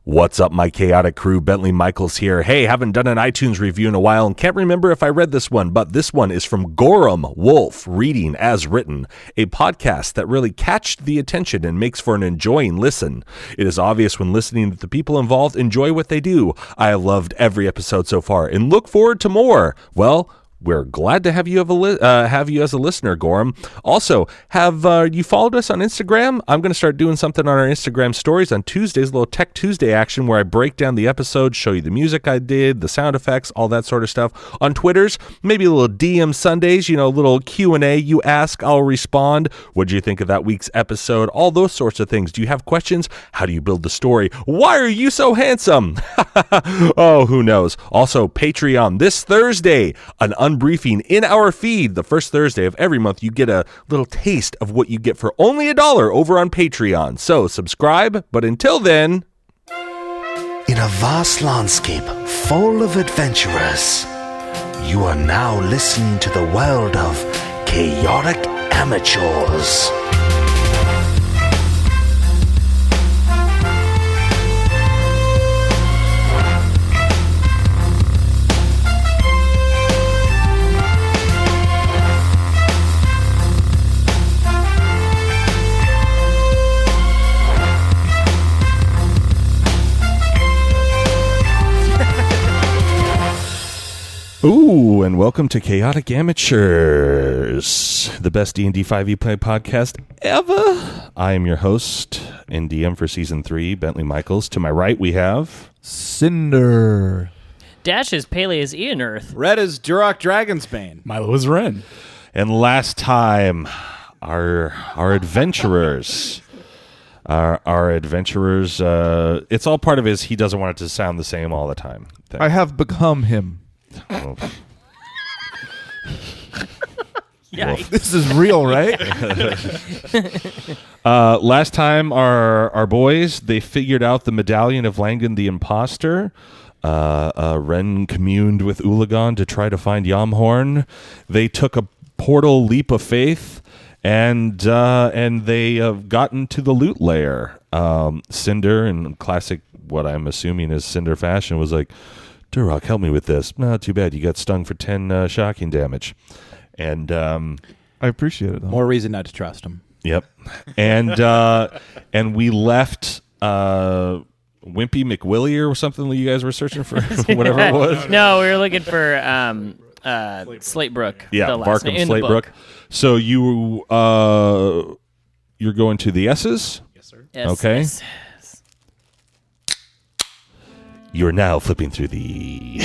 What's up, my chaotic crew? Bentley Michaels here. Hey, haven't done an iTunes review in a while and can't remember if I read this one, but this one is from Gorham Wolf, Reading as Written, a podcast that really catched the attention and makes for an enjoying listen. It is obvious when listening that the people involved enjoy what they do. I have loved every episode so far and look forward to more. Well, we're glad to have you have you as a listener, Gorham. Also, have you followed us on Instagram? I'm going to start doing something on our Instagram stories on Tuesdays, a little Tech Tuesday action where I break down the episode, show you the music I did, the sound effects, all that sort of stuff. On Twitters, maybe a little DM Sundays, a little Q&A. You ask, I'll respond. What do you think of that week's episode? All those sorts of things. Do you have questions? How do you build the story? Why are you so handsome? Oh, who knows? Also, Patreon this Thursday, an unbriefing in our feed. The first Thursday of every month, you get a little taste of what you get for only $1 over on Patreon. So subscribe, but until then... In a vast landscape full of adventurers, you are now listening to the world of chaotic amateurs. Ooh, and welcome to Chaotic Amateurs, the best D&D 5e play podcast ever. I am your host and DM for Season 3, Bentley Michaels. To my right, we have... Cinder. Dash is Pele is Ian Earth. Red is Duroc Dragonsbane. Milo is Ren. And last time, our adventurers... Our adventurers, it's all part of his he doesn't want it to sound the same all the time thing. I have become him. Oh. Yeah, This is real, right? Last time, our boys, they figured out the medallion of Langan the Imposter. Ren communed with Ulagan to try to find Yamhorn. They took a portal leap of faith, and they got into the Loot Lair. Cinder, in classic, what I'm assuming is Cinder fashion, was like, Duroc, help me with this. Not too bad. You got stung for 10 shocking damage. And I appreciate it. Though. More reason not to trust him. Yep. And we left Wimpy McWillie or something you guys were searching for, whatever it was. No, we were looking for Slatebrook. Yeah, the last Varkum name in the Slatebrook. book. So you're going to the S's? Yes, sir. Yes, Okay. yes. You are now flipping through the...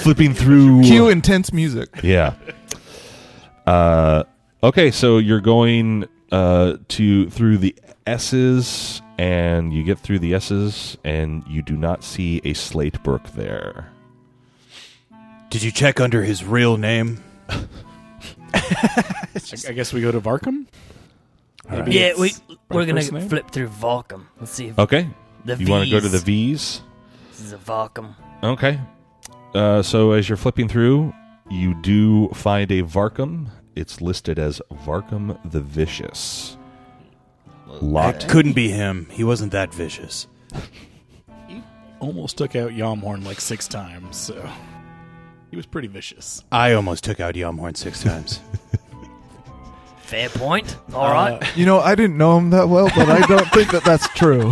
flipping through... Cue intense music. Yeah. Okay, so you're going through the S's, and you get through the S's, and you do not see a Slatebrook there. Did you check under his real name? I guess we go to Varkum? Maybe Yeah, it's we're going first to name? flip through Volcom. Let's see if Okay. the You want to go to the V's. V's? This is a Volcom. Okay. So as you're flipping through, you do find a Varkum. It's listed as Varkum the Vicious. That couldn't be him. He wasn't that vicious. Almost took out Yamhorn like 6 times, so he was pretty vicious. I almost took out Yamhorn 6 times. Fair point. All right. I didn't know him that well, but I don't think that that's true.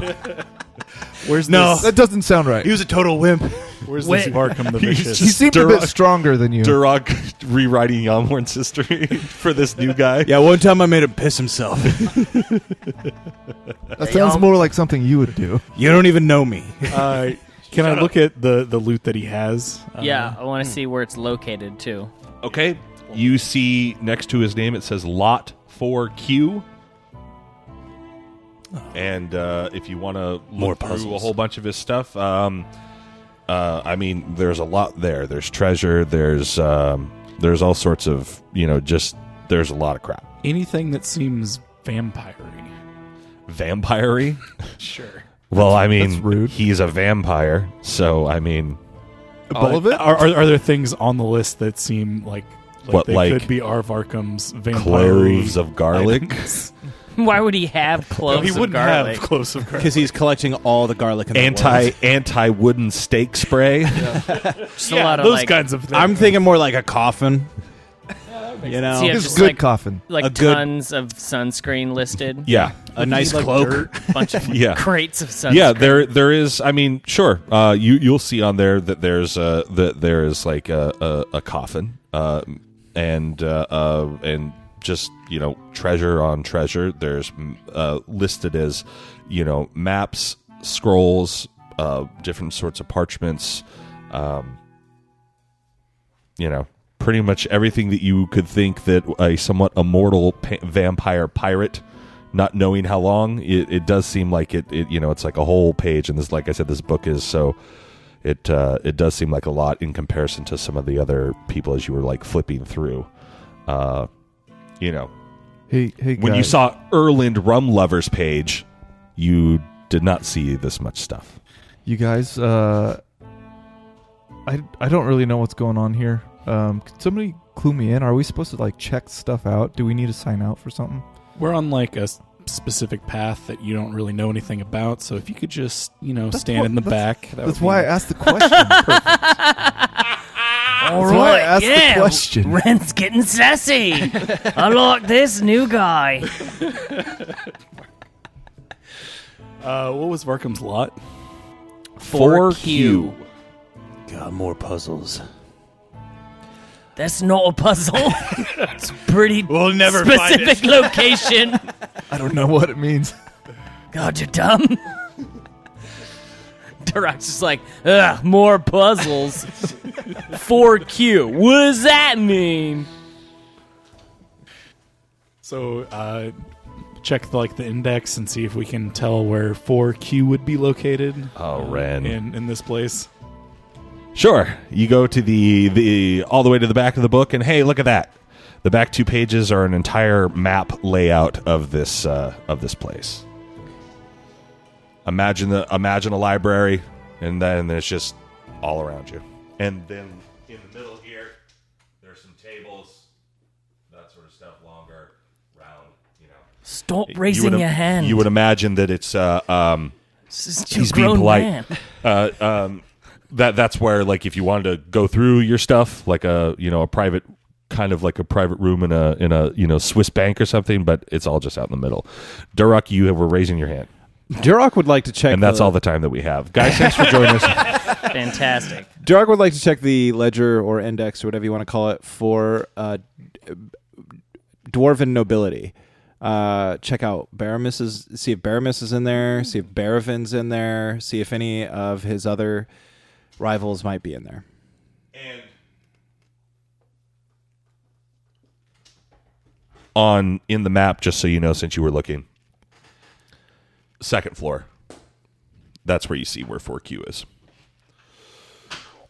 Where's No. That doesn't sound right. He was a total wimp. Where's Wait. this Varkum the Vicious? He seemed a bit stronger than you. Duroc rewriting Yamhorn's history for this new guy. Yeah, one time I made him piss himself. That sounds more like something you would do. You don't even know me. Can I look at the loot that he has? Yeah, I want to see where it's located, too. Okay. You see next to his name it says Lot 4Q. And if you want to More look through puzzles. a whole bunch of his stuff, there's a lot there. There's treasure. There's all sorts of, there's a lot of crap. Anything that seems vampire-y. Vampire-y? Sure. Well, that's rude. he's a vampire, so All of it? Are there things on the list that seem like What, they like could be our Varkum's vampire cloves of garlic. Why would he have cloves He of wouldn't garlic? have cloves of garlic. Because he's collecting all the garlic in the world. Anti wooden steak spray. Just a lot of those like, kinds of things. I'm thinking more like a coffin. You know, So yeah, It's just good like- coffin. like a good- tons of sunscreen listed. Yeah. a nice like cloak. dirt. Bunch of Yeah. crates of sunscreen. Yeah, there is. I mean, sure. You'll see on there that there's like a coffin, and just treasure on treasure. There's listed as maps, scrolls, different sorts of parchments. Pretty much everything that you could think that a somewhat immortal vampire pirate, not knowing how long, it does seem like it's like a whole page. And this, like I said, this book is so it does seem like a lot in comparison to some of the other people as you were like flipping through. Hey, When you guys. saw Erland Rum Lovers page, you did not see this much stuff. You guys, I don't really know what's going on here. Could somebody clue me in? Are we supposed to like check stuff out? Do we need to sign out for something? We're on like a specific path that you don't really know anything about. So if you could just, stand in the back. That's why I asked the question. All That's why I right, asked the yeah. question. Ren's getting sassy. I like this new guy. What was Varkam's lot? 4Q. God, more puzzles. That's not a puzzle. It's a pretty We'll never find specific location. I don't know what it means. God, you're dumb. Durock's just like, ugh, more puzzles. 4Q. What does that mean? So check the index and see if we can tell where 4Q would be located. Oh, Ren. in this place. Sure. You go to the all the way to the back of the book, and hey, look at that. The back 2 pages are an entire map layout of this place. Imagine a library, and then there's just all around you. And then in the middle here, there's some tables, that sort of stuff, longer, round. Stop raising your hand. You would imagine that it's This is he's a being grown polite. man. That's where, like, if you wanted to go through your stuff, like a private kind of like a private room in a Swiss bank or something, but it's all just out in the middle. Durock, you were raising your hand, Durock would like to check, and that's all the time that we have. Guys, thanks for joining us. Fantastic. Durock would like to check the ledger or index or whatever you want to call it for dwarven nobility. Check out Baramis see if Baramis is in there, see if Baravin's in there, see if any of his other rivals might be in there. And in the map, just so you know, since you were looking, 2nd floor. That's where you see where 4Q is.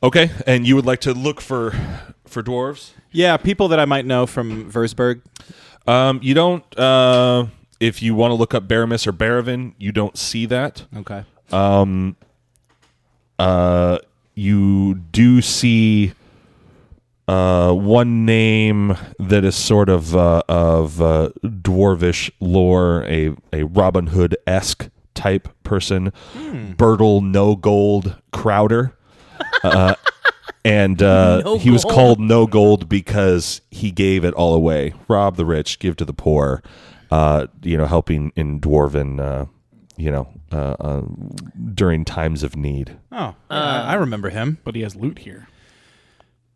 Okay, and you would like to look for dwarves? Yeah, people that I might know from Versberg. You don't. If you want to look up Baramis or Baravin, you don't see that. Okay. You do see one name that is sort of dwarvish lore, a Robin Hood-esque type person, Bertle No Gold Crowder. And he was called No Gold because he gave it all away. Rob the rich, give to the poor. Helping in dwarven, during times of need. Oh, yeah, I remember him. But he has loot here.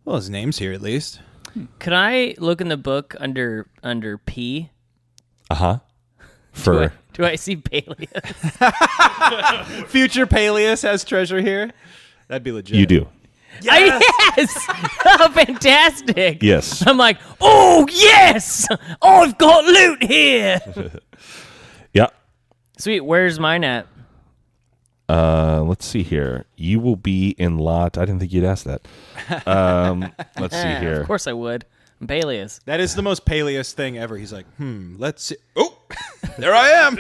Well, his name's here at least. Could I look in the book under P? For Do I see Peleus? Future Peleus has treasure here. That'd be legit. you do. Yes! Oh, fantastic. Yes. I'm like, oh, yes! I've got loot here! Yeah. Sweet, where's mine at? Let's see here. You will be in lot. I didn't think you'd ask that. Let's see here. Of course I would. I'm Peleus. That is the most Peleus thing ever. He's like, let's see. Oh, there I am.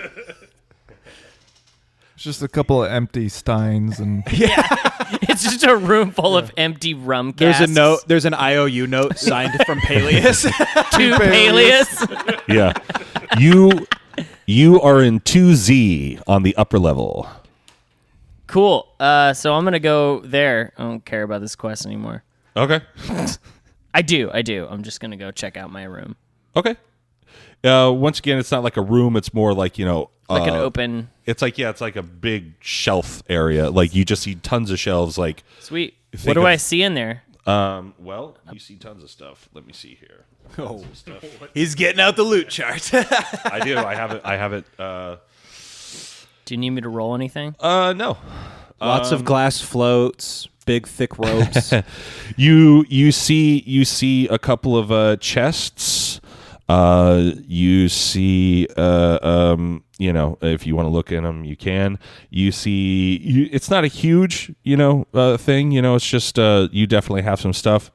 It's just a couple of empty steins and It's just a room full of empty rum casks. There's a note. There's an IOU note signed from Peleus. To Peleus. Yeah. You are in 2Z on the upper level. Cool. So I'm gonna go there. I don't care about this quest anymore. Okay. I do. I'm just gonna go check out my room. Okay. Once again, it's not like a room. It's more like, Like an open. It's like a big shelf area. Like you just see tons of shelves. Like Sweet. Think What do of- I see in there? well, you see tons of stuff. Let me see here. Oh, he's getting out the loot chart. I do. I have it. Do you need me to roll anything? No. Lots of glass floats, big thick ropes. You see a couple of chests. You see if you want to look in them, you can. You see it's not a huge thing. It's just you definitely have some stuff.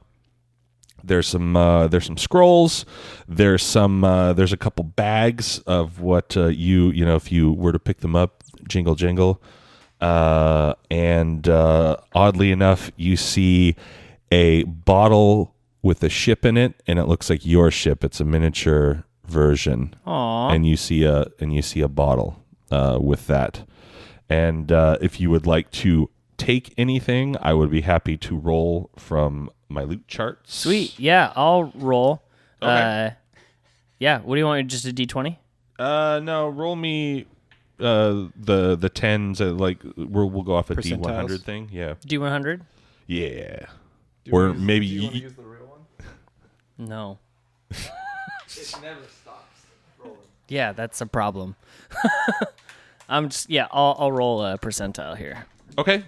There's some scrolls. There's a couple bags of what if you were to pick them up, jingle jingle. And oddly enough, you see a bottle with a ship in it, and it looks like your ship. It's a miniature version. Aww. And you see a bottle with that. And if you would like to take anything, I would be happy to roll from my loot charts. Sweet. Yeah, I'll roll. Okay. Yeah. What do you want? Just a D20? No, roll me the tens. We'll go off a Percentiles? D100 thing. Yeah. D100? Yeah. Or maybe Do you want to use the real one? No. It never stops rolling. Yeah, that's a problem. I'll roll a percentile here. Okay.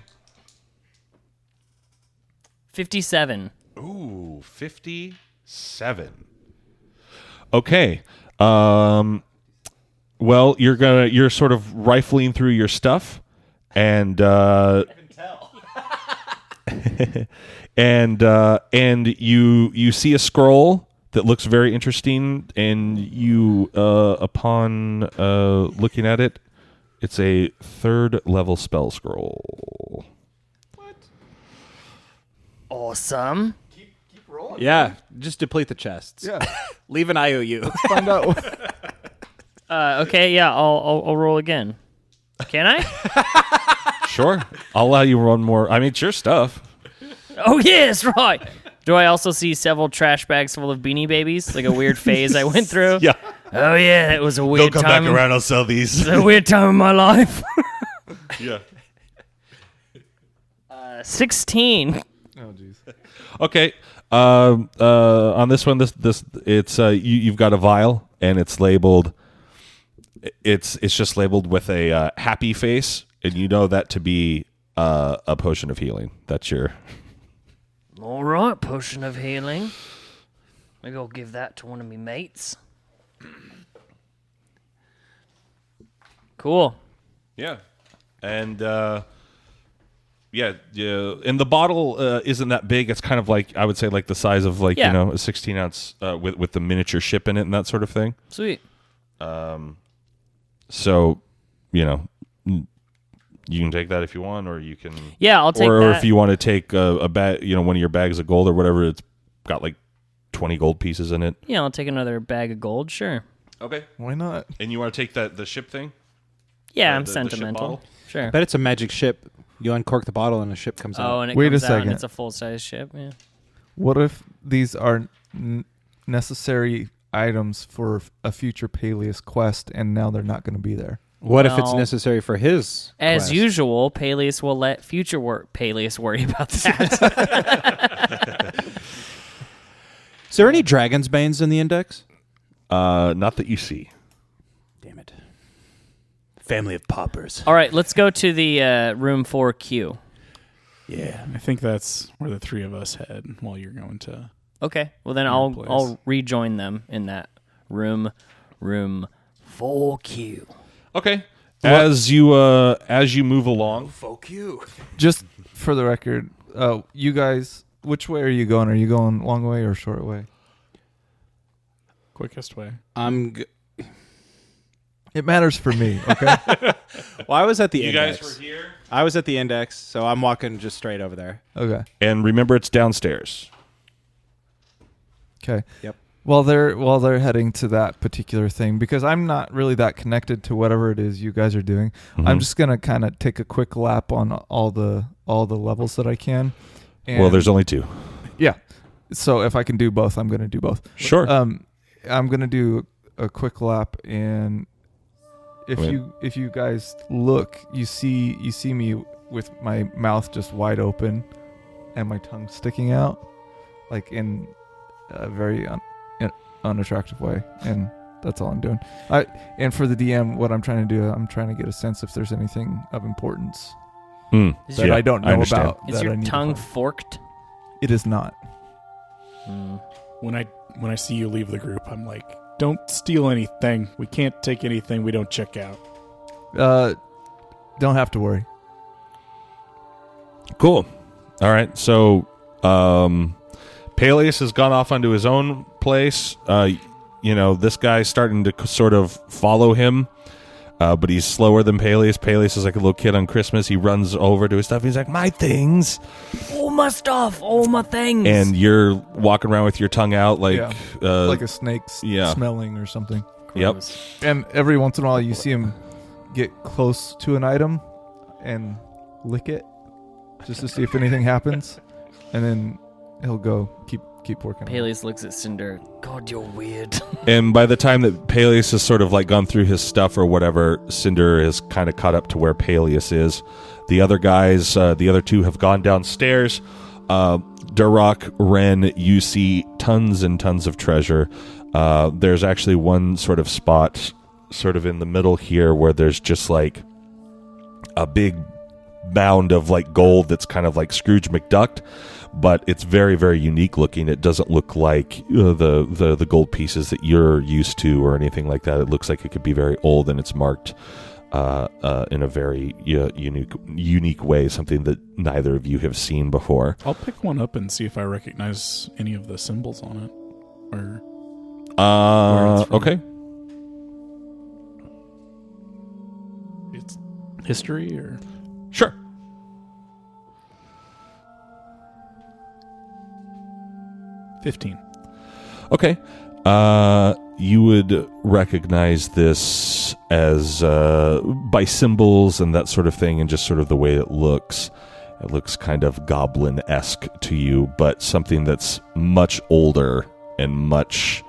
57. Ooh, 57. Okay. Well, you're sort of rifling through your stuff, and I can tell. and you see a scroll that looks very interesting, and you upon looking at it, it's a 3rd level spell scroll. Awesome. Keep rolling. Yeah, just deplete the chests. Yeah. Leave an IOU. Find out. Okay, yeah, I'll roll again. Can I? Sure, I'll allow you one more. I mean, it's your stuff. Oh, yes, right. Do I also see several trash bags full of Beanie Babies? Like a weird phase I went through? Yeah, Oh, yeah, it was a weird they'll come time. back around. I'll sell these. It was a weird time in my life. Yeah. 16. Oh, jeez. Okay. On this one, it's you've got a vial, and it's labeled. It's just labeled with a happy face, and you know that to be a potion of healing. That's your. All right, potion of healing. Maybe I'll give that to one of me mates. Cool. Yeah, and yeah, and the bottle isn't that big. It's kind of like, I would say, like the size of a 16 ounce with the miniature ship in it and that sort of thing. Sweet. So, you can take that if you want, or you can. Yeah, I'll take or that. if you want to take a bag, one of your bags of gold or whatever, it's got like 20 gold pieces in it. Yeah, I'll take another bag of gold, sure. Okay. Why not? And you want to take the ship thing? Yeah, The- I'm the ship sentimental. bottle? Sure. Bet it's a magic ship. You uncork the bottle and a ship comes Oh, out. and it Wait a comes out and second. it's a full-size ship, yeah. What if these are necessary items for a future Peleus quest, and now they're not going to be there? What if it's Well, necessary for his As quest? usual, Peleus will let future Peleus worry about that. Is there any dragon's banes in the index? Not that you see. Damn it. Family of paupers. All right, let's go to the room 4Q. Yeah. I think that's where the three of us head while you're going to. Okay, well then place. I'll rejoin them in that room 4Q. Okay. As you move along, Fuck you. Just for the record, you guys, which way are you going? Are you going long way or short way? Quickest way. It matters for me, okay? Well, I was at the you index. guys were here. I was at the index, so I'm walking just straight over there. Okay. And remember, it's downstairs. Okay. Yep. While they're heading to that particular thing, because I'm not really that connected to whatever it is you guys are doing. Mhm. I'm just gonna kind of take a quick lap on all the levels that I can. Well, there's only 2. Yeah. So if I can do both, I'm gonna do both. Sure. I'm gonna do a quick lap, and if you guys look, you see me with my mouth just wide open and my tongue sticking out, like in a very unattractive way, and that's all I'm doing. And for the DM, what I'm trying to do, I'm trying to get a sense if there's anything of importance that I don't know about. Is that your I need to tongue find. forked? It is not. When I see you leave the group, I'm like, don't steal anything. We can't take anything we don't check out. Don't have to worry. Cool. All right. So, Peleus has gone off onto his own place. This guy's starting to sort of follow him, but he's slower than Peleus. Peleus is like a little kid on Christmas. He runs over to his stuff. He's like, my things. All my stuff. All my things. And you're walking around with your tongue out like like a snake smelling or something. Yep. And every once in a while, you see him get close to an item and lick it just to see if anything happens, and then he'll go keep working. Peleus looks at Cinder. God, you're weird. And by the time that Peleus has sort of like gone through his stuff or whatever, Cinder has kind of caught up to where Peleus is. The other guys, the other 2 have gone downstairs. Durok, Ren, you see tons and tons of treasure. There's actually one sort of spot sort of in the middle here where there's just like a big mound of like gold that's kind of like Scrooge McDuck, but it's very, very unique looking. It doesn't look like the gold pieces that you're used to or anything like that. It looks like it could be very old, and it's marked in a very unique way, something that neither of you have seen before. I'll pick one up and see if I recognize any of the symbols on it. Or where it's from. Okay. It's history or... Sure. $15. Okay. You would recognize this as by symbols and that sort of thing, and just sort of the way it looks. It looks kind of goblin-esque to you, but something that's much older and much,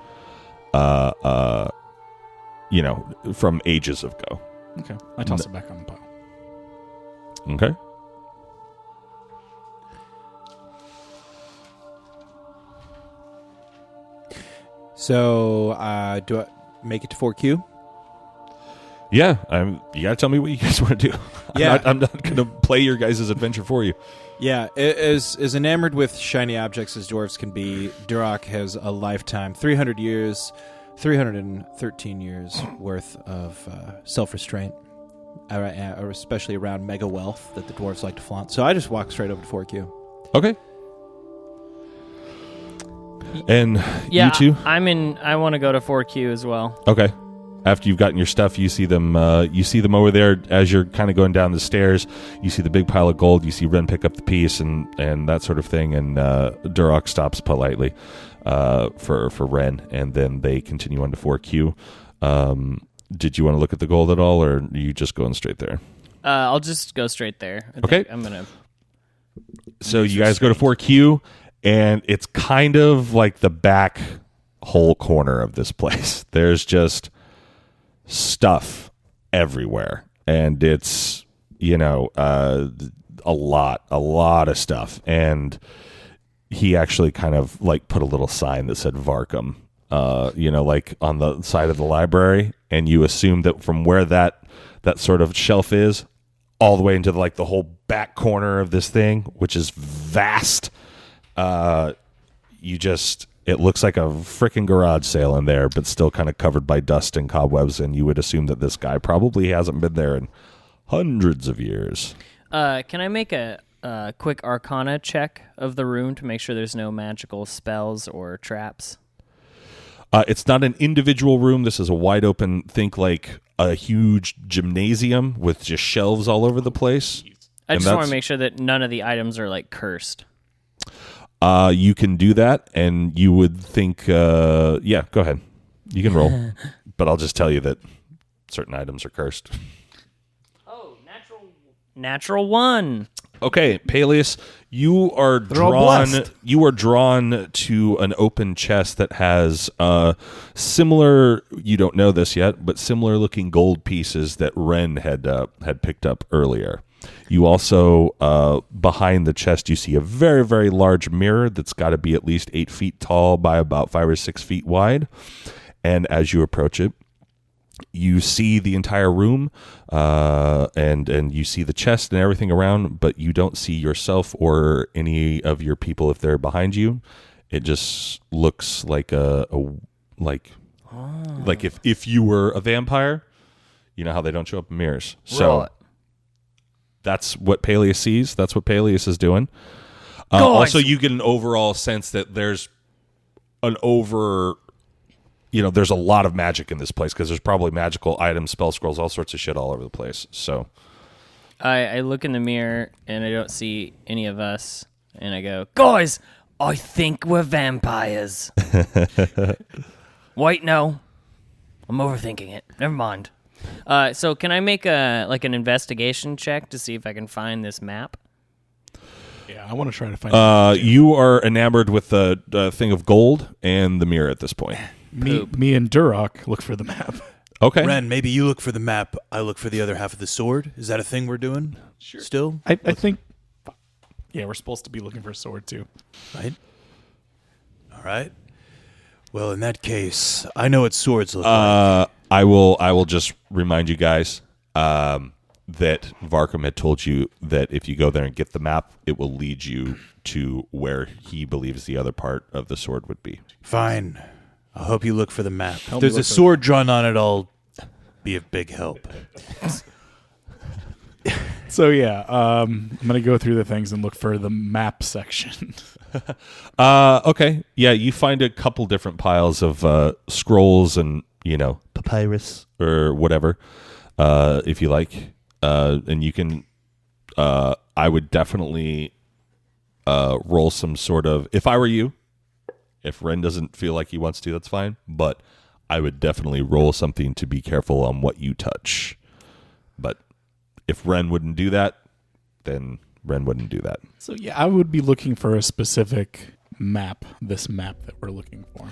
from ages ago. Okay. I toss it back on the pile. Okay. So, do I make it to 4Q? Yeah, you gotta tell me what you guys want to do. Yeah. I'm not gonna play your guys' adventure for you. Yeah, as enamored with shiny objects as dwarves can be, Durok has a lifetime, 313 years worth of self-restraint, especially around mega wealth that the dwarves like to flaunt. So I just walk straight over to 4Q. Okay. And Yeah, you two? I want to go to 4Q as well. Okay. After you've gotten your stuff, you see them over there as you're kind of going down the stairs. You see the big pile of gold. You see Ren pick up the piece and that sort of thing. And Durok stops politely for Ren, and then they continue on to 4Q. Did you want to look at the gold at all, or are you just going straight there? I'll just go straight there. Okay. I'm going to... So you guys go to 4Q, and it's kind of like the back whole corner of this place. There's just stuff everywhere, and it's a lot of stuff. And he actually kind of like put a little sign that said Varkum like on the side of the library, and you assume that from where that sort of shelf is all the way into the whole back corner of this thing, which is vast, it looks like a freaking garage sale in there, but still kind of covered by dust and cobwebs, and you would assume that this guy probably hasn't been there in hundreds of years. Can I make a quick Arcana check of the room to make sure there's no magical spells or traps? It's not an individual room. This is a wide open, think like a huge gymnasium with just shelves all over the place. I just want to make sure that none of the items are cursed. You can do that, and you would think, yeah, go ahead. You can roll. But I'll just tell you that certain items are cursed. Oh, natural 1. Okay, Peleus, you are drawn to an open chest that has similar, you don't know this yet, but similar looking gold pieces that Ren had picked up earlier. You also, behind the chest, you see a very, very large mirror that's got to be at least 8 feet tall by about 5 or 6 feet wide. And as you approach it, you see the entire room, and you see the chest and everything around, but you don't see yourself or any of your people if they're behind you. It just looks like like if you were a vampire, you know how they don't show up in mirrors. So Right. That's what Peleus sees. That's what Peleus is doing. Also, you get an overall sense that there's there's a lot of magic in this place because there's probably magical items, spell scrolls, all sorts of shit all over the place. So I look in the mirror and I don't see any of us, and I go, guys, I think we're vampires. Wait, no, I'm overthinking it. Never mind. So can I make an investigation check to see if I can find this map? Yeah, I want to try to find you are enamored with the thing of gold and the mirror at this point. Me and Durok look for the map. Okay. Ren, maybe you look for the map, I look for the other half of the sword. Is that a thing we're doing? Sure. Still? I think, yeah, we're supposed to be looking for a sword too. Right? All right. Well, in that case, I know what swords look like. I will just remind you guys that Varkum had told you that if you go there and get the map, it will lead you to where he believes the other part of the sword would be. Fine. I hope you look for the map. Help If there's me a look for sword drawn on it, I'll be of big help. So yeah, I'm gonna go through the things and look for the map section. Okay. Yeah, you find a couple different piles of scrolls and, papyrus or whatever, if you like. And you can, I would definitely roll some sort of, if I were you, if Ren doesn't feel like he wants to, that's fine. But I would definitely roll something to be careful on what you touch. But if Ren wouldn't do that, then Ren wouldn't do that. So yeah, I would be looking for a specific map, this map that we're looking for.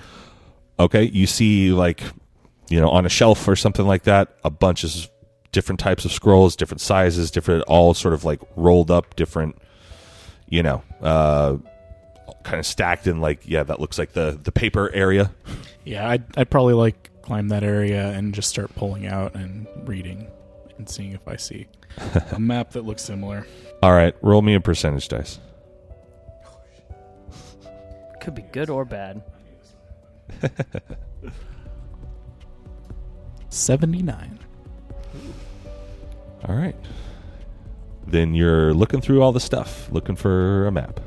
Okay, you see on a shelf or something like that, a bunch of different types of scrolls, different sizes, different, all sort of rolled up, different, kind of stacked in that looks like the paper area. Yeah, I'd probably climb that area and just start pulling out and reading and seeing if I see a map that looks similar. All right, roll me a percentage dice. Could be good or bad. 79. All right. Then you're looking through all the stuff, looking for a map.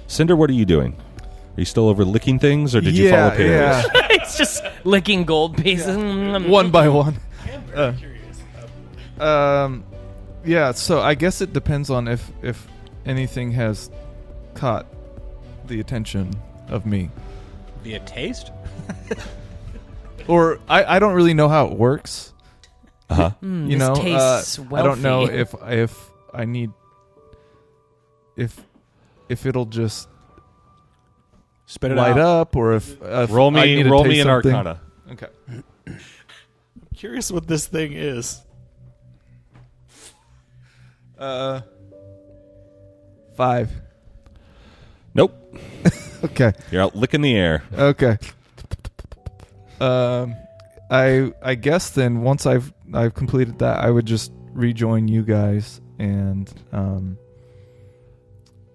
Cinder, what are you doing? Are you still over licking things, or did you follow Peleus? Yeah. It's just licking gold pieces. One by one. I'm very curious. Yeah, so I guess it depends on if anything has caught the attention of me. Via taste? Or I don't really know how it works. Uh-huh. You this know, tastes I don't know wealthy. if I need if it'll just Spit it light out. up, or if Roll I need me to an taste something. Arcana. Okay. I'm curious what this thing is. 5. Nope. Okay. You're out licking the air. Okay. I guess then once I've completed that, I would just rejoin you guys and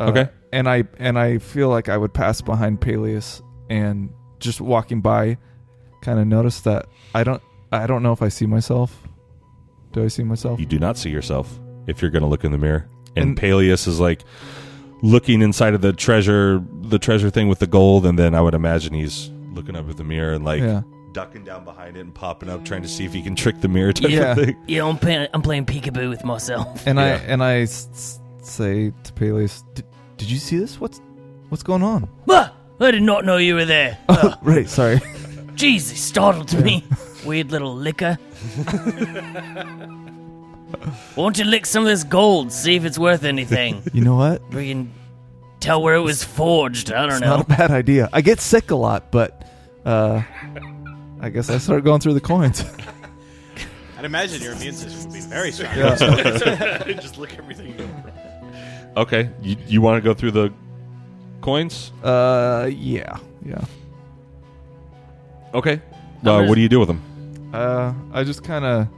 Okay. And I feel like I would pass behind Peleus and just walking by, kind of notice that I don't know if I see myself. Do I see myself? You do not see yourself if you're going to look in the mirror. And And- Peleus is looking inside of the treasure thing with the gold, and then I would imagine he's looking up at the mirror and Yeah. ducking down behind it and popping up, trying to see if he can trick the mirror type Yeah. of thing. Yeah, I'm playing peekaboo with myself. And Yeah. I say to Peleus, did you see this? What's going on? Ah, I did not know you were there. Oh, right, sorry. Jeez, he startled me. Weird little licker. Won't you lick some of this gold, see if it's worth anything? You know what? We can tell where it was forged. I don't It's know. not a bad idea. I get sick a lot, but I guess I started going through the coins. I'd imagine your immune system would be very strong. Just lick everything over. Okay, you want to go through the coins? Yeah. Okay. What do you do with them? I just kind of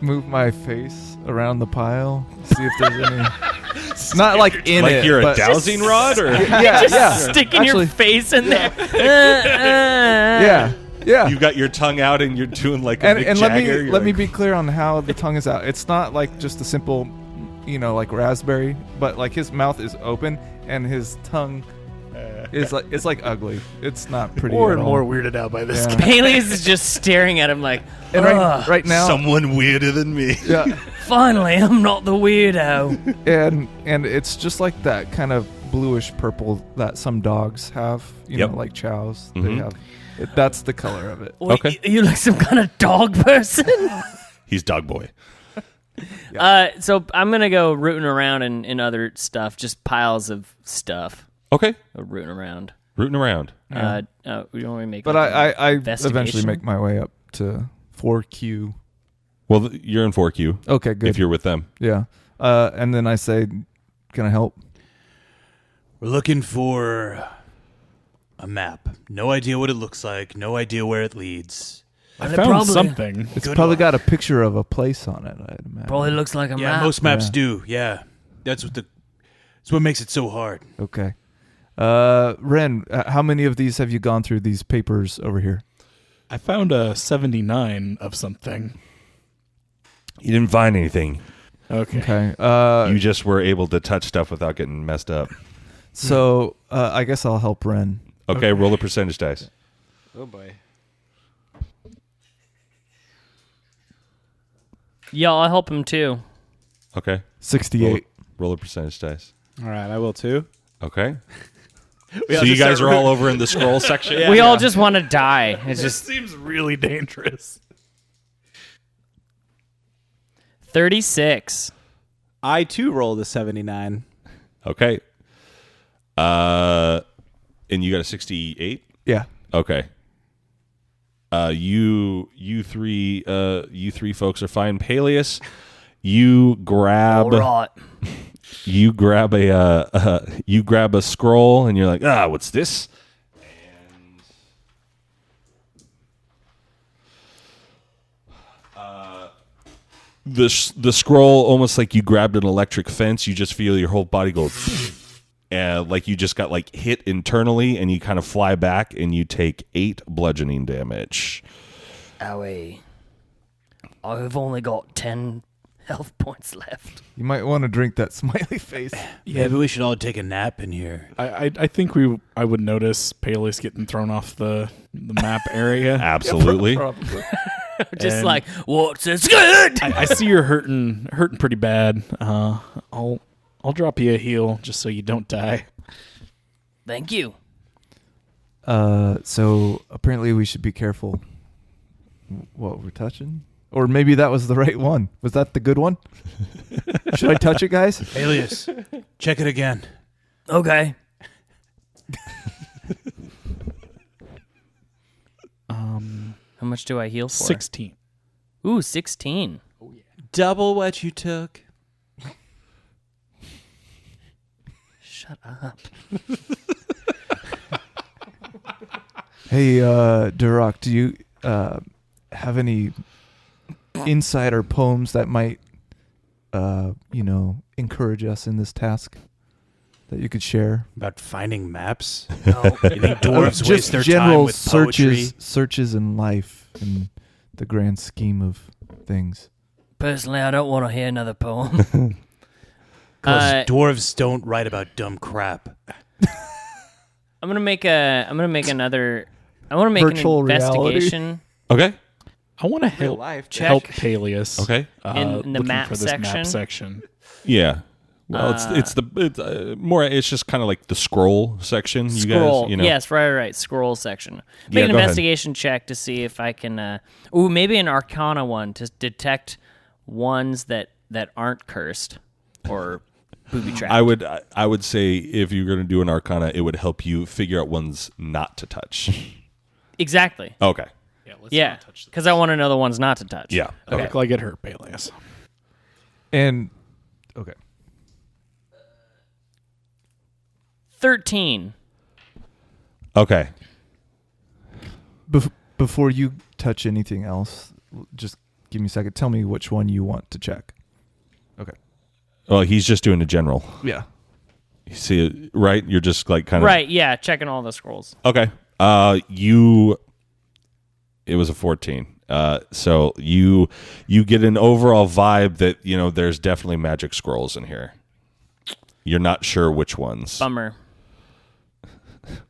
move my face around the pile, see if there's any. Not like in Like it, you're a but dowsing rod, or Just sticking your face in there. Yeah. you've got your tongue out and you're doing like a Mick And Jagger? let me be clear on how the tongue is out. It's not like just a simple, like raspberry, but like his mouth is open and his tongue is like it's like ugly. It's not pretty. More at and all. more weirded out by this. Yeah. Bailey's is just staring at him like, And right now, Someone weirder than me. yeah, finally, I'm not the weirdo. and it's just like that kind of bluish purple that some dogs have. You Yep. know, like chows. They Mhm. have. That's the color of it. Wait, Okay. you look some kind of dog person? He's dog boy. So I'm going to go rooting around in other stuff, just piles of stuff. Okay. Rooting around. Rooting around. We don't want to make But like I an eventually investigation? make my way up to 4Q. Well, you're in 4Q Okay, good. if you're with them. Yeah. And then I say, can I help? We're looking for a map. No idea what it looks like. No idea where it leads. I It found probably- something. It's Good probably luck. got a picture of a place on it, I'd imagine. Probably looks like a Yeah, map. most maps Yeah. do. Yeah, that's what makes it so hard. Okay. Ren, how many of these have you gone through, these papers over here? I found a 79 of something. You didn't find anything. Okay. Okay. You just were able to touch stuff without getting messed up. So I guess I'll help Ren. Okay, roll the percentage dice. Oh boy. Yeah, I'll help him too. Okay. 68. Roll the percentage dice. All right, I will too. Okay. We So all you just guys start are all over in the scroll section? We all just want to die. It's This just seems really dangerous. 36. I too rolled a 79. Okay. And you got a 68? Yeah. Okay. You three folks are fine. Peleus, you grab All right. you grab a scroll and you're like, what's this? And the scroll, almost like you grabbed an electric fence, you just feel your whole body go and like you just got like hit internally and you kind of fly back and you take 8 bludgeoning damage. Owie. I've only got 10 health points left. You might want to drink that smiley face. Yeah, but we should all take a nap in here. I think I would notice Peleus getting thrown off the map area. Absolutely. Probably. Just And- like, what's this good? I see you're hurting pretty bad. I'll drop you a heal just so you don't die. Thank you. So apparently we should be careful what we're touching. Or maybe that was the right one. Was that the good one? Should I touch it, guys? Alias, check it again. Okay. How much do I heal for? 16. Ooh, 16. Double what you took. Shut up. Hey, Duroc, do you have any insight or poems that might, encourage us in this task that you could share? About finding maps? No. You think dwarves waste their time general with poetry? searches in life in the grand scheme of things. Personally, I don't want to hear another poem. Because dwarves don't write about dumb crap. I'm gonna make another. I want to make Virtual an reality. investigation. Okay. I want to Real help life. Check. help Peleus. Okay. In the looking map for this section? map section. Yeah. Well, it's just kind of like the scroll section. You Scroll. guys, you know. Yes, right. Scroll section. Make Yeah, an go ahead. investigation check to see if I can. Maybe an Arcana one to detect ones that aren't cursed or booby trapped. I would say if you're going to do an Arcana, it would help you figure out ones not to touch. Exactly. Okay. Yeah, because I want to know the ones not to touch. Yeah. I look like it hurt, Peleus. And okay. 13. Okay. Before you touch anything else, just give me a second. Tell me which one you want to check. Okay. Well, he's just doing a general. Yeah. You see it, right? You're just like kind of Right, yeah, checking all the scrolls. Okay. It was a 14. So you get an overall vibe that, you know, there's definitely magic scrolls in here. You're not sure which ones. Bummer.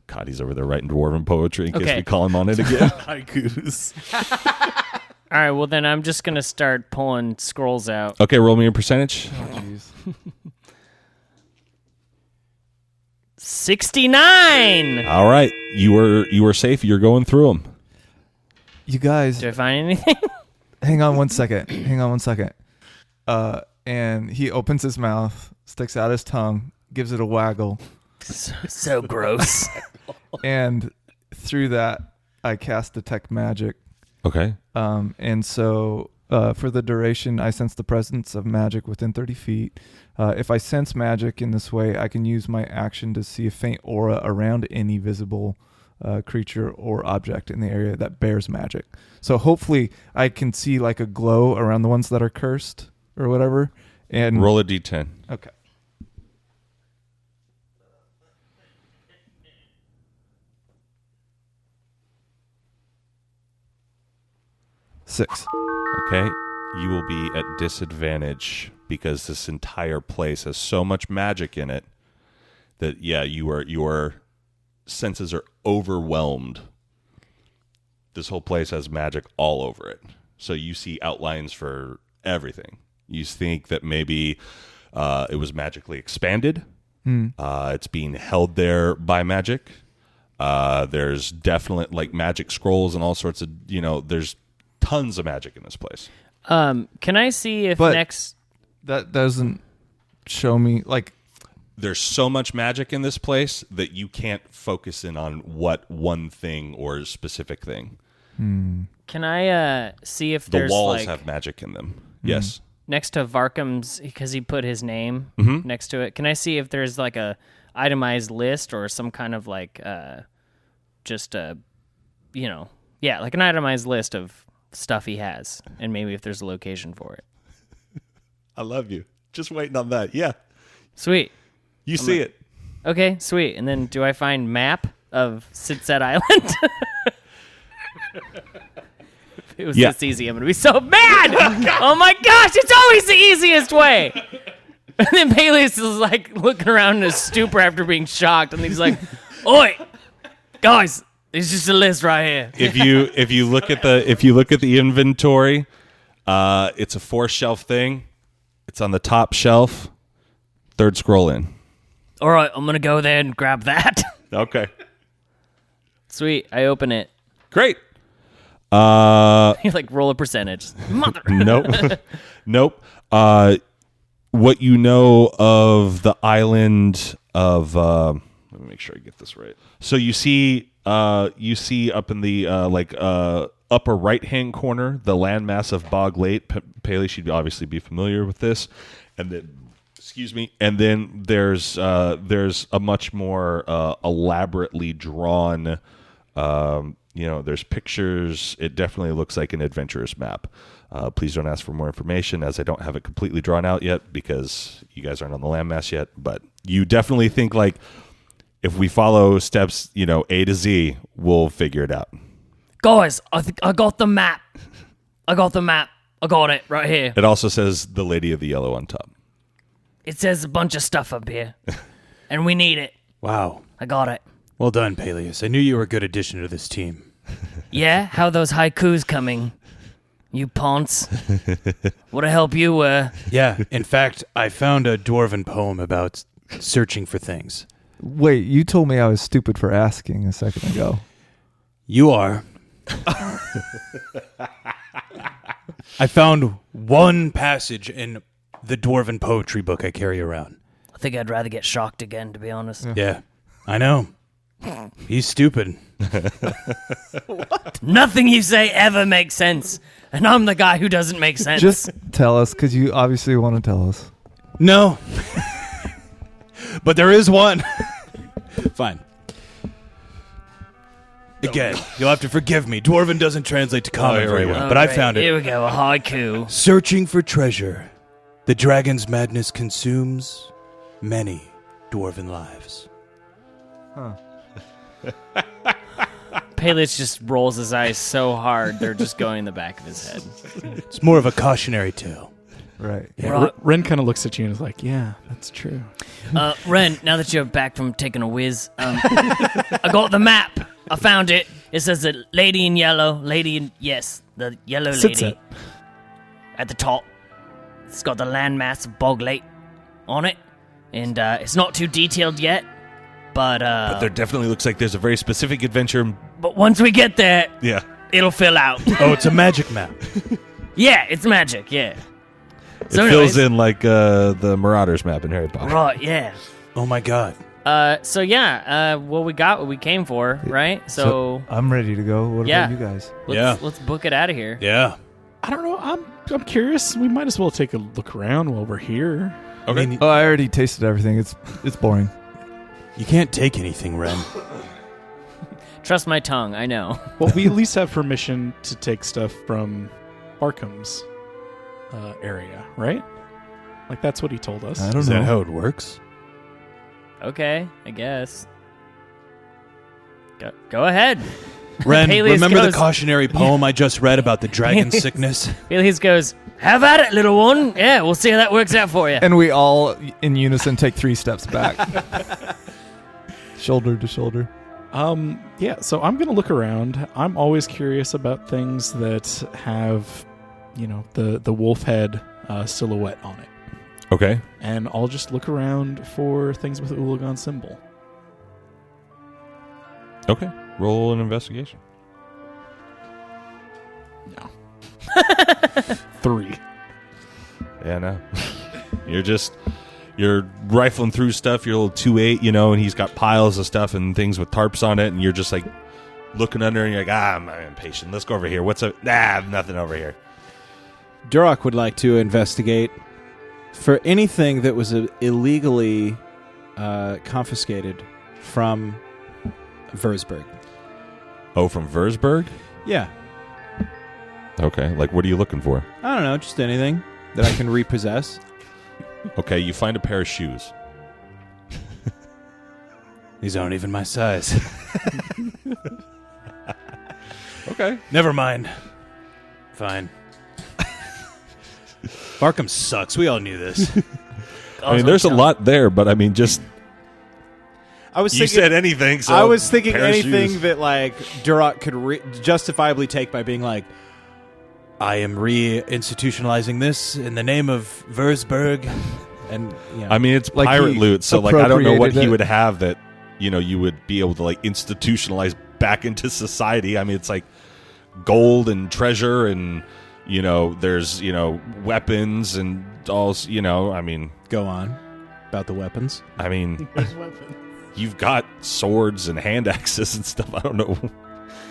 God, he's over there writing dwarven poetry in case Okay. we call him on it again. Haikus. All right, well, then I'm just going to start pulling scrolls out. Okay, roll me a percentage. Jeez. 69! All right. You were safe. You're going through them. You guys, Did I find anything? hang on one second. And he opens his mouth, sticks out his tongue, gives it a waggle, So gross. and through that, I cast Detect Magic. Okay. And so for the duration, I sense the presence of magic within 30 feet. If I sense magic in this way, I can use my action to see a faint aura around any visible creature or object in the area that bears magic. So hopefully I can see like a glow around the ones that are cursed or whatever. And Roll a d10. Okay. Six. Okay. You will be at disadvantage because this entire place has so much magic in it that, yeah, your senses are overwhelmed. This whole place has magic all over it. So you see outlines for everything. You think that maybe it was magically expanded. It's being held there by magic. There's definite like magic scrolls and all sorts of, you know, there's tons of magic in this place. Can I see if But- next... That doesn't show me like There's so much magic in this place that you can't focus in on what one thing or specific thing. Can I see if The there's walls like... have magic in them. Yes. next to Varkam's, because he put his name Mm-hmm. next to it, can I see if there's like a itemized list or some kind of like just a, you know, yeah, like an itemized list of stuff he has, and maybe if there's a location for it. I love you. Just waiting on that. Yeah. Sweet. You see it. Okay, sweet. And then do I find map of Sitset Island? If it was Yeah. this easy, I'm going to be so mad! Oh my gosh, it's always the easiest way! And then Peleus is like looking around in a stupor after being shocked, and he's like, "Oi, guys, it's just a list right here." If you look at the inventory, it's a 4-shelf thing. It's on the top shelf. 3rd scroll in. All right, I'm going to go there and grab that. Okay. Sweet, I open it. Great. You like roll a percentage. Mother. Nope. Nope. What you know of the island of let me make sure I get this right. So you see up in the upper right-hand corner the landmass of Bog Lake. Paley should obviously be familiar with this. And then and then there's a much more elaborately drawn there's pictures. It definitely looks like an adventurous map. Please don't ask for more information as I don't have it completely drawn out yet because you guys aren't on the landmass yet. But you definitely think like if we follow steps, A to Z, we'll figure it out. Guys, I got the map. I got it right here. It also says the Lady of the Yellow on top. It says a bunch of stuff up here, and we need it. Wow. I got it. Well done, Peleus. I knew you were a good addition to this team. Yeah? How are those haikus coming? You ponce. What'll help you, Yeah, in fact, I found a dwarven poem about searching for things. Wait, you told me I was stupid for asking a second ago. You are. I found one passage in the dwarven poetry book I carry around. I think I'd rather get shocked again, to be honest. Yeah, I know. He's stupid. Nothing you say ever makes sense. And I'm the guy who doesn't make sense. Just tell us, because you obviously want to tell us. No. But there is one. Fine. Again, you'll have to forgive me. Dwarven doesn't translate to common very well, but I found it. Here we go, a haiku. Searching for treasure. The dragon's madness consumes many dwarven lives. Peleus just rolls his eyes so hard, they're just going in the back of his head. It's more of a cautionary tale. Right. Yeah, Right. Ren kind of looks at you and is like, yeah, that's true. Ren, now that you're back from taking a whiz, I got the map. I found it. It says a lady in yellow. Yes, the yellow Sits lady. At the top. It's got the landmass of Bog Lake on it. And it's not too detailed yet. But there definitely looks like there's a very specific adventure. But once we get there, Yeah. it'll fill out. Oh, it's a magic map. Yeah, it's magic, yeah. It So fills anyways, in like the Marauders map in Harry Potter. Right, yeah. Oh my god. So yeah, we got what we came for, right? So I'm ready to go. What Yeah. about you guys? let's book it out of here. Yeah. I don't know. I'm curious. We might as well take a look around while we're here. Okay. I mean, Oh, I already tasted everything. It's boring. you can't take anything, Ren. Trust my tongue, I know. Well, we at least have permission to take stuff from Arkham's area, right? Like, that's what he told us. I don't Is know. that how it works? Okay, I guess. Go ahead. Ren, Peleus remember goes- the cautionary poem I just read about the dragon sickness? Peleus goes, have at it, little one. Yeah, we'll see how that works out for you. And we all, in unison, take 3 steps back. Shoulder to shoulder. Yeah, so I'm going to look around. I'm always curious about things that have, the wolf head silhouette on it. Okay. And I'll just look around for things with the Ulagan symbol. Okay. Roll an investigation. No. 3. Yeah, no. You're rifling through stuff, your little 2.8, and he's got piles of stuff and things with tarps on it, and you're just like looking under and you're like, I'm impatient. Let's go over here. What's up? Nothing over here. Duroc would like to investigate for anything that was illegally confiscated from Würzburg. Oh, from Würzburg? Yeah. Okay. Like, what are you looking for? I don't know, just anything that I can repossess. Okay, you find a pair of shoes. These aren't even my size. Okay. Never mind. Fine. Arkham sucks. We all knew this. I mean, there's a lot there, but I mean, just I was you thinking, said anything. So I was thinking pair of anything shoes. that like Duroc could justifiably take by being like, I am re-institutionalizing this in the name of Würzburg. and I mean, it's Like pirate he loot, so like I don't know what appropriated he it. would have that you would be able to like institutionalize back into society. I mean, it's like gold and treasure, and there's weapons and all. I mean, go on about the weapons. I mean, you've got swords and hand axes and stuff. I don't know.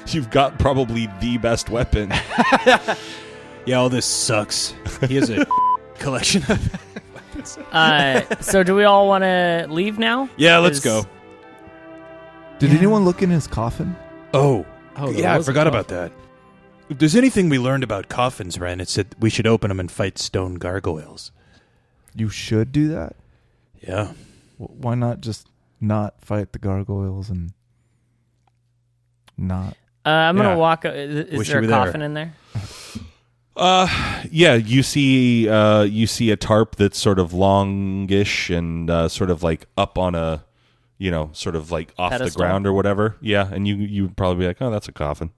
You've got probably the best weapon. Yeah, all this sucks. He has a collection of... So do we all want to leave now? Yeah, let's 'Cause- go. Did anyone look in his coffin? Oh, Oh, there yeah, I was a forgot about coffin. that. If there's anything we learned about coffins, Ren, it's that we should open them and fight stone gargoyles. You should do that. Yeah. Why not just not fight the gargoyles and not? I'm going Yeah. to walk. Is Wish there you a were there. coffin in there? Yeah, you see a tarp that's sort of longish and sort of like up on a, sort of like off Pedestal? the ground or whatever. Yeah, and you would probably be like, oh, that's a coffin.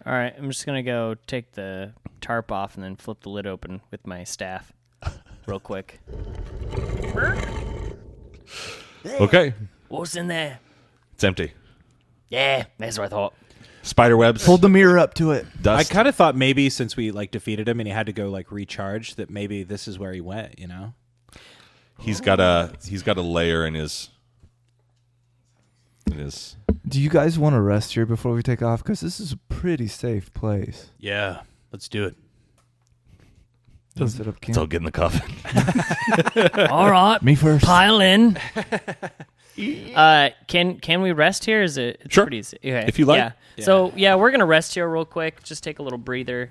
All right, I'm just gonna go take the tarp off and then flip the lid open with my staff, real quick. Okay. What's in there? It's empty. Yeah, that's what I thought. Spider webs. Hold the mirror up to it. Dust. I kind of thought maybe since we like defeated him and he had to go like recharge, that maybe this is where he went. You know, He's got a layer in his. Do you guys want to rest here before we take off? Because this is a pretty safe place. Yeah, let's do it. Let's set up camp. Let's all get in the coffin. All right, Me first. pile in. Can we rest here? Is it? It's Sure. Pretty easy. Okay. If you like. Yeah. So yeah, we're gonna rest here real quick. Just take a little breather.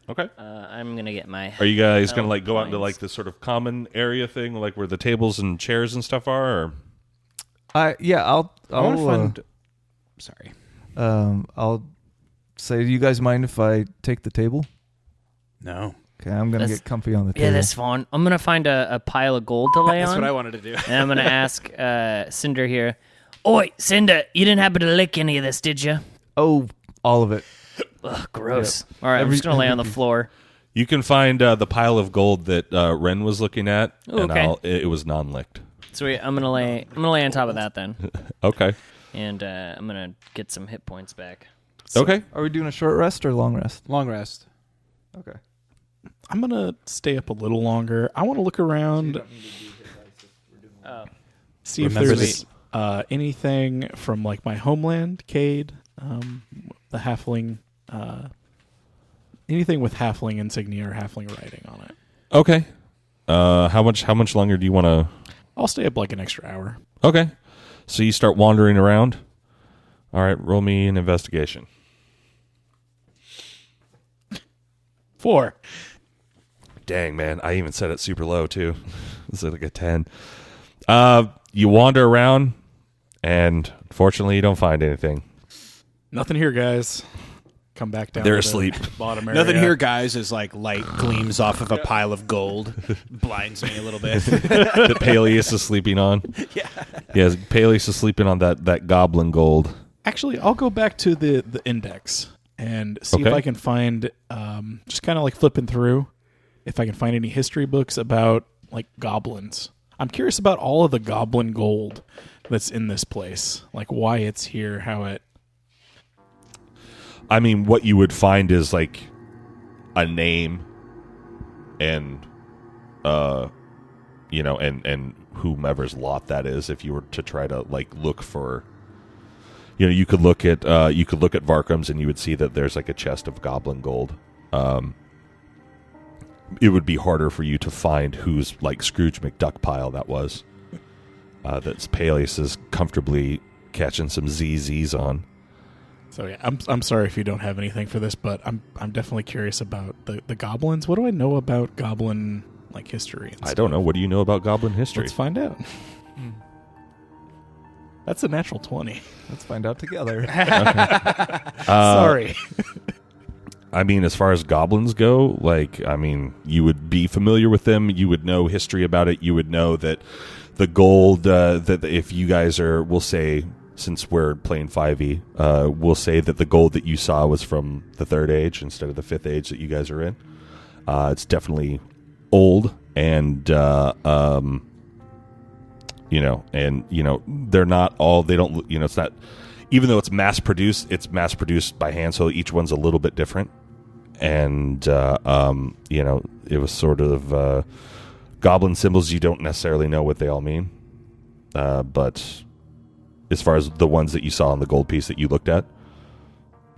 Okay. I'm gonna get my. Are you guys gonna like go out into points. like this sort of common area thing, like where the tables and chairs and stuff are? Or? I'll I want to find. Sorry. I'll say, do you guys mind if I take the table? No. Okay, I'm gonna That's- get comfy on the table. Yeah, that's fine. I'm gonna find a pile of gold to lay That's on. what I wanted to do. And I'm gonna ask Cinder here. Oi, Cinder, you didn't happen to lick any of this, did you? Oh, all of it. Ugh, gross. All right, I'm just gonna lay on the floor. You can find the pile of gold that Ren was looking at, Ooh, and okay. it was non-licked. Sweet. I'm gonna lay on top of that then, Okay. and I'm gonna get some hit points back. Okay. Are we doing a short rest or long rest? Long rest. Okay. I'm gonna stay up a little longer. I want to look around, see if Remember there's anything from like my homeland, Cade, the halfling, anything with halfling insignia or halfling writing on it. Okay. How much longer do you want to? I'll stay up like an extra hour. Okay. So you start wandering around. All right. Roll me an investigation. 4. Dang, man. I even set it super low, too. This is like a 10. You wander around, and unfortunately, you don't find anything. Nothing here, guys. Come back down. They're to the asleep. Bottom area. Nothing here, guys, is like light gleams off of a pile of gold. Blinds me a little bit. That Peleus is sleeping on. Yeah, Peleus is sleeping on that goblin gold. Actually, I'll go back to the index and see if Okay. I can find, just kind of like flipping through, if I can find any history books about like goblins. I'm curious about all of the goblin gold that's in this place, like why it's here, how it. I mean, what you would find is like a name and and whomever's lot that is. If you were to try to like look for, you could look at Varkham's and you would see that there's like a chest of goblin gold. It would be harder for you to find whose like Scrooge McDuck pile that was. That's Peleus is comfortably catching some ZZs on. So yeah, I'm sorry if you don't have anything for this, but I'm definitely curious about the goblins. What do I know about goblin like history? I don't know. What do you know about goblin history? Let's find out. That's a natural 20. Let's find out together. Sorry. I mean, as far as goblins go, you would be familiar with them. You would know history about it. You would know that the gold, that if you guys are, we'll say, since we're playing 5e, we'll say that the gold that you saw was from the 3rd age instead of the 5th age that you guys are in. It's definitely old, and they're not all. They don't. It's not. Even though it's mass produced by hand, so each one's a little bit different. And it was sort of goblin symbols. You don't necessarily know what they all mean, but as far as the ones that you saw on the gold piece that you looked at,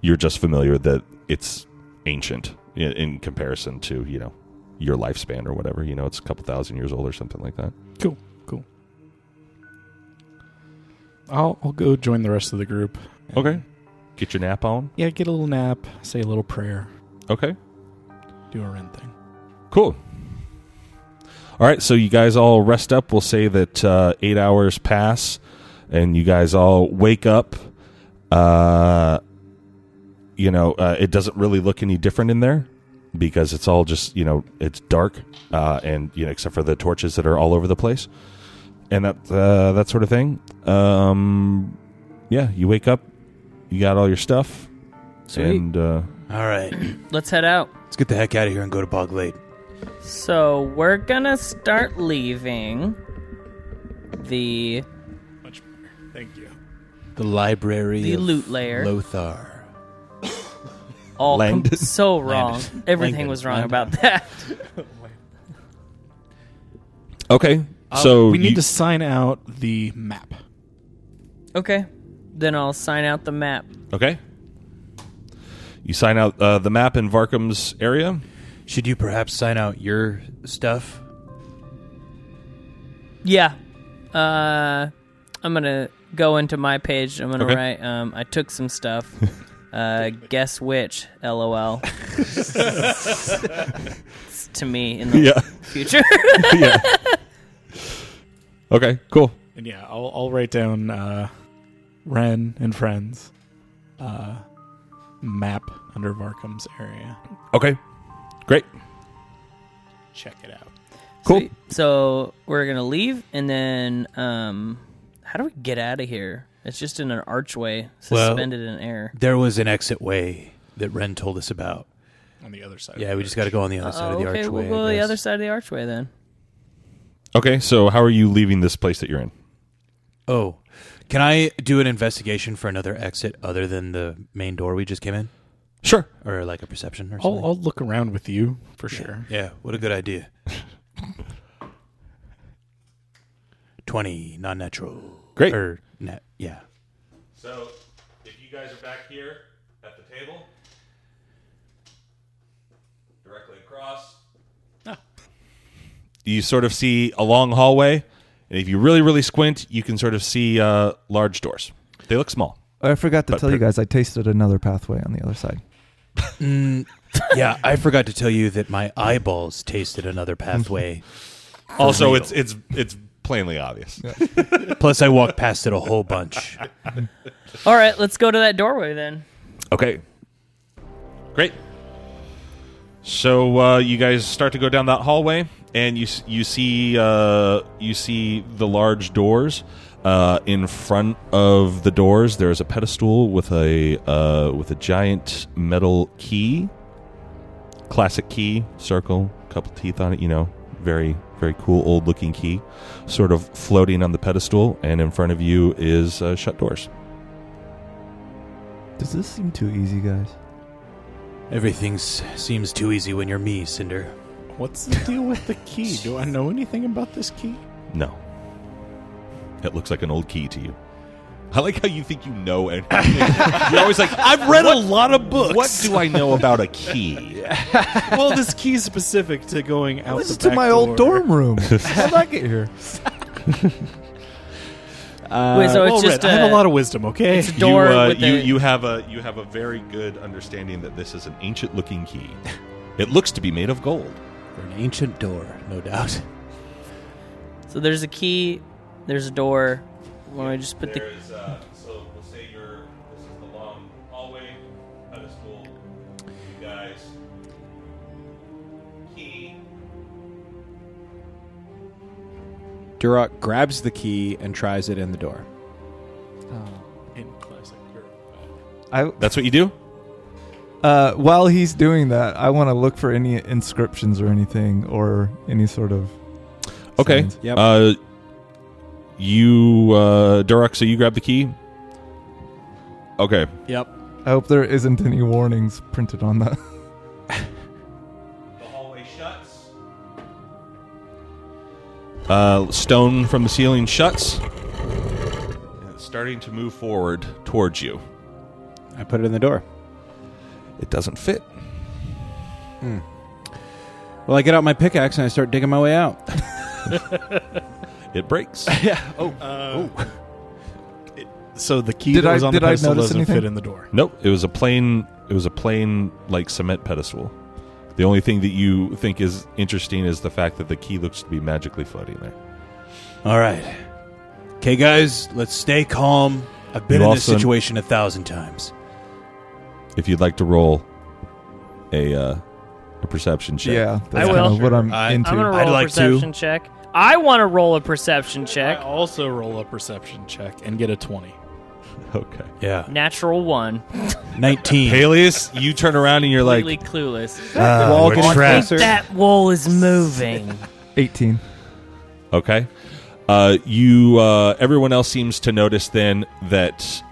you're just familiar that it's ancient in comparison to your lifespan or whatever. It's a couple thousand years old or something like that. Cool. I'll go join the rest of the group. Okay. Get your nap on. Yeah, get a little nap, say a little prayer, Okay. do a Ren thing. Cool. All right, so you guys all rest up. We'll say that 8 hours pass, and you guys all wake up. It doesn't really look any different in there because it's all just, it's dark, and except for the torches that are all over the place, and that sort of thing. You wake up, you got all your stuff. Sweet. And I All right. Let's head out. Let's get the heck out of here and go to Bog Lake. So we're gonna start leaving the Much better. Thank you. The library The of Loot Lair. Lothar. all Langdon. so wrong. Everything Langdon. was wrong Langdon. about that. Okay. So we need to sign out the map. Okay, then I'll sign out the map. Okay. You sign out the map in Varkam's area. Should you perhaps sign out your stuff? Yeah. I'm gonna go into my page. I'm gonna Okay. write. I took some stuff. Guess which? LOL. It's to me in the Yeah. future. Yeah. Okay. Cool. And yeah, I'll write down Ren and Friends map under Varkam's area. Okay. Great. Check it out. Cool. Sweet. So we're gonna leave, and then how do we get out of here? It's just in an archway, suspended in air. There was an exit way that Ren told us about. On the other side. Yeah, we just got to go on the other side of the Okay, archway. we'll go I to the guess. other side of the archway then. Okay. So how are you leaving this place that you're in? Oh, can I do an investigation for another exit other than the main door we just came in? Sure. Or like a perception or something? I'll look around with you for sure. Yeah, what a good idea. 20, non-natural. Great. Or net, yeah. So if you guys are back here at the table, directly across, you sort of see a long hallway, and if you really, really squint, you can sort of see large doors. They look small. I forgot to But tell you guys, I tasted another pathway on the other side. Yeah, I forgot to tell you that my eyeballs tasted another pathway. Also, real. it's plainly obvious. Plus, I walked past it a whole bunch. All right, let's go to that doorway then. Okay. Great. So you guys start to go down that hallway, and you see the large doors. In front of the doors, there's a pedestal with a giant metal key, classic key, circle, couple teeth on it. You know, very very cool old looking key, sort of floating on the pedestal. And in front of you is shut doors. Does this seem too easy, guys? Everything seems too easy when you're me, Cinder. What's the deal with the key? Do I know anything about this key? No. It looks like an old key to you. I like how you think you know anything. You're always like, I've read a lot of books. what do I know about a key? Well, this key is specific to going out This the is to back my door. old dorm room. How did I get here? Wait, so it's Well, just Red, I have a lot of wisdom, okay? it's a door with you have a very good understanding that this is an ancient looking key. It looks to be made of gold. For an ancient door, no doubt. So there's a key, there's a door. Why don't I just put the So we'll say this is the long hallway, pedestal, you guys, key. Duroc grabs the key and tries it in the door. In classic. That's what you do? While he's doing that, I want to look for any inscriptions or anything, or any sort of Okay. signs. Yep. Duroc, so you grab the key? Okay. Yep. I hope there isn't any warnings printed on that. The hallway shuts. Stone from the ceiling shuts. And it's starting to move forward towards you. I put it in the door. It doesn't fit. Well, I get out my pickaxe and I start digging my way out. It breaks. So the key Did that I- was on did the I pedestal notice doesn't anything? fit in the door. Nope, it was a plain like cement pedestal. The only thing that you think is interesting is the fact that the key looks to be magically floating there. All right. Okay, guys, let's stay calm. I've been You in this also- situation 1,000 times. If you'd like to roll a perception check. Yeah, that's I kind will. of what I'm I- into. I'm gonna I'd roll a like to. perception check. I want to roll a perception check. I also roll a perception check and get a 20. Okay. Yeah. Natural 1. 19. Peleus, you turn around and you're like, Completely clueless. Wall we're gets trapped. closer. That wall is moving. 18. okay. Everyone else seems to notice then that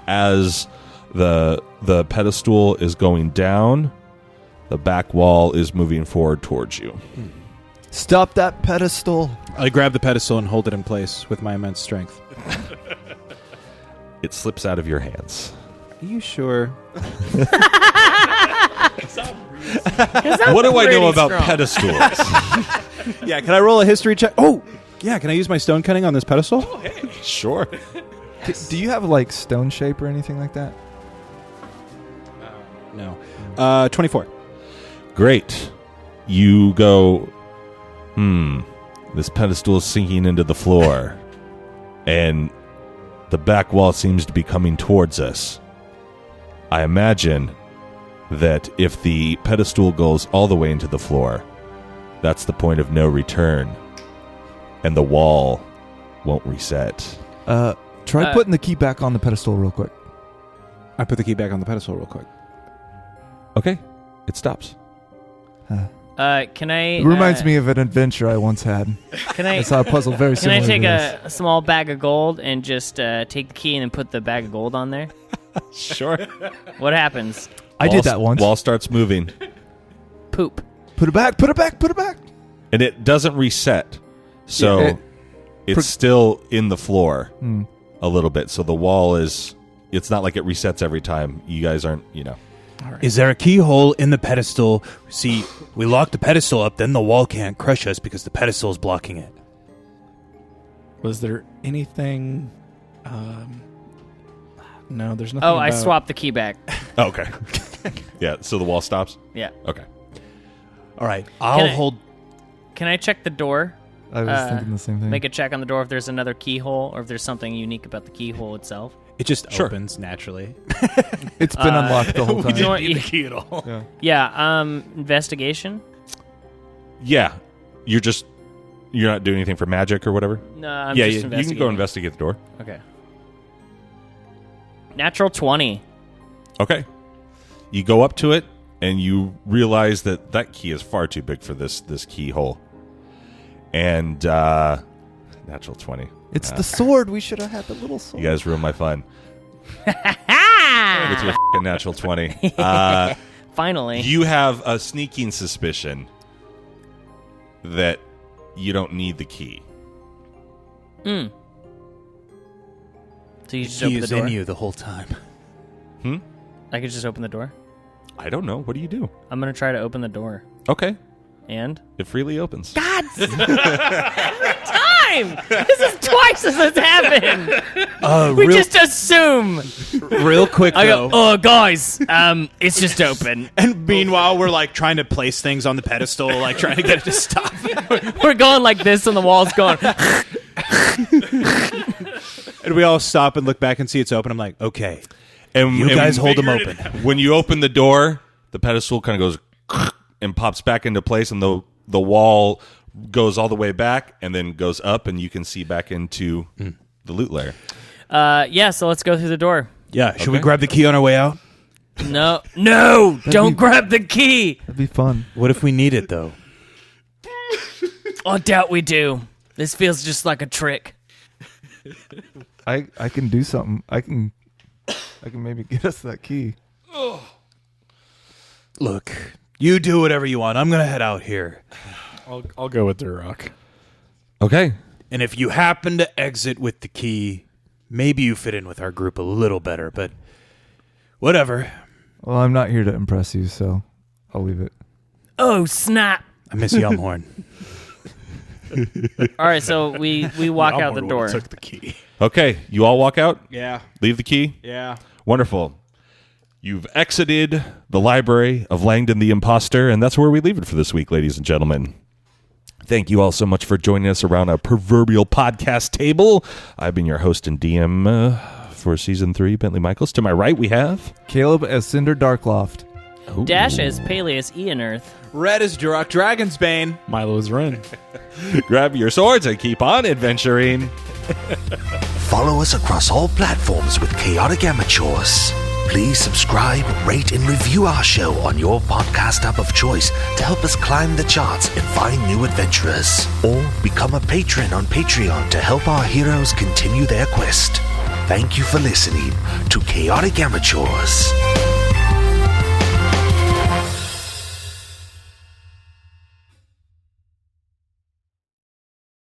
as the pedestal is going down, the back wall is moving forward towards you. Stop that pedestal. I grab the pedestal and hold it in place with my immense strength. It slips out of your hands. Are you sure? What do I know about pedestals? Yeah, can I roll a history check? Oh, yeah, can I use my stone cutting on this pedestal? Sure. Do you have like stone shape or anything like that? No. 24. Great. You go, this pedestal is sinking into the floor, and the back wall seems to be coming towards us. I imagine that if the pedestal goes all the way into the floor, that's the point of no return, and the wall won't reset. Try putting the key back on the pedestal real quick. I put the key back on the pedestal real quick. Okay. It stops. Can I... It reminds me of an adventure I once had. Can I... I saw a puzzle very Can similar I take to this. a small bag of gold and just take the key and then put the bag of gold on there? Sure. What happens? I did that once. Wall starts moving, Poop. Put it back, put it back, put it back. and it doesn't reset. So Yeah, it's still in the floor a little bit. So the wall is... It's not like it resets every time. You guys aren't, Is there a keyhole in the pedestal? See, we lock the pedestal up, then the wall can't crush us because the pedestal is blocking it. Was there anything? No, there's nothing. Oh, I about- swapped the key back. Oh, okay. Yeah, so the wall stops? Yeah. Okay. All right, Can I'll I- hold. Can I check the door? I was thinking the same thing. Make a check on the door if there's another keyhole or if there's something unique about the keyhole itself. It just Sure. opens naturally. It's been unlocked the whole time. You know what? key at all. Yeah. Yeah, investigation? Yeah. You're not doing anything for magic or whatever? No, I'm yeah, just you can investigating. go investigate the door. Okay. Natural 20. Okay. You go up to it, and you realize that key is far too big for this keyhole. And, natural 20. It's the sword. We should have had the little sword. You guys ruined my fun. With your f***ing natural 20. Finally. You have a sneaking suspicion that you don't need the key. So you just Key open the is door? in you the whole time. I could just open the door? I don't know. What do you do? I'm going to try to open the door. Okay. And? It freely opens. God! Every time! This is twice as it's happened! We just assume! Real quick, I though. go, oh, guys, it's just open. And meanwhile, we're like trying to place things on the pedestal, like trying to get it to stop. We're going like this and the wall's going... And we all stop and look back and see it's open. I'm like, okay. And You guys hold them open. When you open the door, the pedestal kind of goes and pops back into place, and the wall goes all the way back and then goes up, and you can see back into the loot lair. Yeah, so let's go through the door. Yeah, should we Okay. grab the key on our way out? No, don't grab the key. That'd be fun. What if we need it, though? I doubt we do. This feels just like a trick. I can do something. I can maybe get us that key. Look, you do whatever you want. I'm going to head out here. I'll go with Durok. Okay. And if you happen to exit with the key, maybe you fit in with our group a little better, but whatever. Well, I'm not here to impress you, so I'll leave it. Oh, snap. I miss Yumhorn. All right, so we walk out the door. Took the key. Okay. You all walk out? Yeah. Leave the key? Yeah. Wonderful. You've exited the library of Langdon the Imposter, and that's where we leave it for this week, ladies and gentlemen. Thank you all so much for joining us around a proverbial podcast table. I've been your host and DM for Season 3, Bentley Michaels. To my right, we have... Caleb as Cinder Darkloft. Ooh. Dash as Peleus Ian Earth. Red is Durok Dragonsbane. Milo's Ren. Grab your swords and keep on adventuring. follow us across all platforms with Chaotic Amateurs. Please subscribe, rate, and review our show on your podcast app of choice to help us climb the charts and find new adventurers. Or become a patron on Patreon to help our heroes continue their quest. Thank you for listening to Chaotic Amateurs.